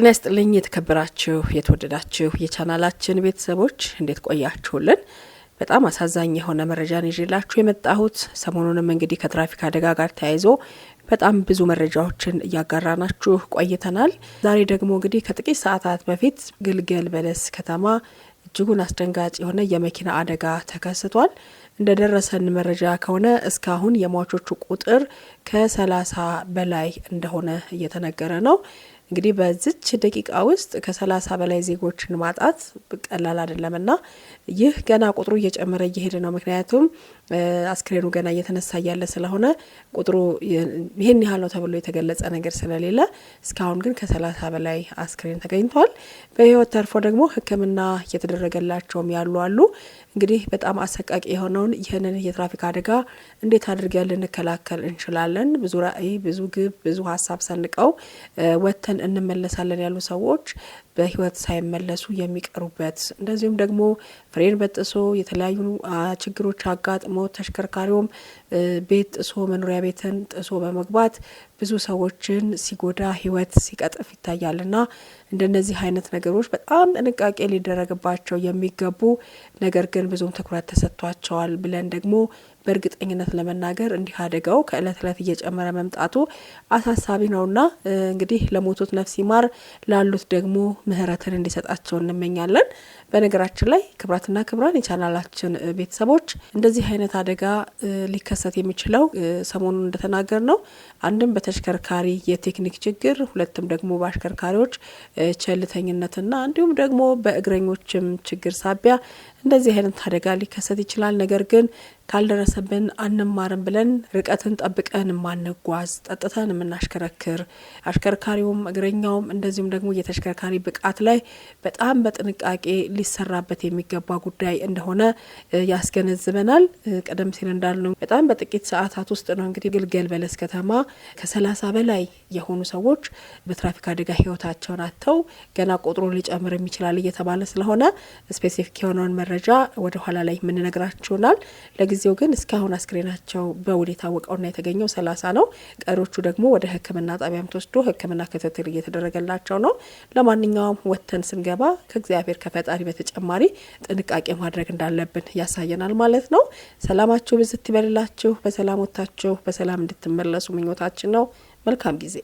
ጤና ይስጥልኝ የተከበራችሁ የተወደዳችሁ የቻናላችን ቤተሰቦች እንዴት ቆያችሁልን? በጣም አሳዛኝ የሆነ መረጃን ይዤላችሁ የመጣሁት ሰሞኑንም እንግዲህ ከትራፊክ አደጋ ጋር ተያይዞ በጣም ብዙ መረጃዎችን እያጋራናችሁ ቆይተናል። ዛሬ ደግሞ እንግዲህ ከጥቂት ሰዓታት በፊት ግልገል በለስ ከተማ እጅጉን አስደንጋጭ የሆነ የመኪና አደጋ ተከስቷል። እንደደረሰን መረጃ ከሆነ እስካሁን የሟቾቹ ቁጥር ከ30 በላይ እንደሆነ እየተነገረ ነው። እንግዲህ በዚች ደቂቃ ውስጥ ከ30 በላይ ዜጎችን ማጣት ቀላል አይደለምና ይህ ገና ቁጥሩ እየጨመረ እየሄደ ነው። ምክንያቱም አስክሬኑ ገና እየተነሳ ያለ ስለሆነ ቁጥሩ ይሄን ያህል ነው ተብሎ የተገለጸ ነገር ስለሌለ እስካሁን ግን ከ30 በላይ አስክሬን ተገኝቷል። በህይወት ተርፎ ደግሞ ሕክምና እየተደረገላቸውም ያሉ አሉ። እንግዲህ በጣም አሰቃቂ የሆነውን ይህንን የትራፊክ አደጋ እንዴት አድርገን ልንከላከል እንችላለን? ብዙ ራዕይ፣ ብዙ ግብ፣ ብዙ ሀሳብ ሰንቀው ወተን እንመለሳለን ያሉ ሰዎች በህይወት ሳይመለሱ የሚቀሩበት እንደዚሁም ደግሞ ፍሬን በጥሶ የተለያዩ ችግሮች አጋጥሞ ተሽከርካሪውም ቤት ጥሶ መኖሪያ ቤትን ጥሶ በመግባት ብዙ ሰዎችን ሲጎዳ ህይወት ሲቀጥፍ ይታያልና እንደነዚህ አይነት ነገሮች በጣም ጥንቃቄ ሊደረግባቸው የሚገቡ ነገር ግን ብዙም ትኩረት ተሰጥቷቸዋል ብለን ደግሞ በእርግጠኝነት ለመናገር እንዲህ አደጋው ከእለት እለት እየጨመረ መምጣቱ አሳሳቢ ነውና እንግዲህ ለሞቱት ነፍስ ይማር ላሉት ደግሞ ምህረትን እንዲሰጣቸው እንመኛለን። በነገራችን ላይ ክብራትና ክብራን የቻናላችን ቤተሰቦች እንደዚህ አይነት አደጋ ሊከሰት የሚችለው ሰሞኑን እንደተናገር ነው አንድም በተሽከርካሪ የቴክኒክ ችግር፣ ሁለትም ደግሞ በአሽከርካሪዎች ቸልተኝነትና እንዲሁም ደግሞ በእግረኞችም ችግር ሳቢያ እንደዚህ አይነት አደጋ ሊከሰት ይችላል። ነገር ግን ካልደረሰብን አንማርም ብለን ርቀትን ጠብቀን ማንጓዝ፣ ጠጥተን የምናሽከረክር አሽከርካሪውም እግረኛውም እንደዚሁም ደግሞ የተሽከርካሪ ብቃት ላይ በጣም በጥንቃቄ ሊሰራበት የሚገባ ጉዳይ እንደሆነ ያስገነዝበናል። ቀደም ሲል እንዳልነው በጣም በጥቂት ሰዓታት ውስጥ ነው እንግዲህ ግልገል በለስ ከተማ ከ30 በላይ የሆኑ ሰዎች በትራፊክ አደጋ ህይወታቸውን አጥተው ገና ቁጥሩ ሊጨምር ይችላል እየተባለ ስለሆነ ስፔሲፊክ የሆነውን መረጃ ወደ ኋላ ላይ የምንነግራችሁናል። ለጊዜው ግን እስካሁን አስክሬናቸው በውል የታወቀውና የተገኘው 30 ነው። ቀሮቹ ደግሞ ወደ ሕክምና ጣቢያም ተወስዶ ሕክምና ክትትል እየተደረገላቸው ነው። ለማንኛውም ወተን ስንገባ ከእግዚአብሔር ከፈጣሪ በተጨማሪ ጥንቃቄ ማድረግ እንዳለብን ያሳየናል ማለት ነው። ሰላማችሁ ብዝት ይበልላችሁ። በሰላም ወጣችሁ በሰላም እንድትመለሱ ምኞታችን ነው። መልካም ጊዜ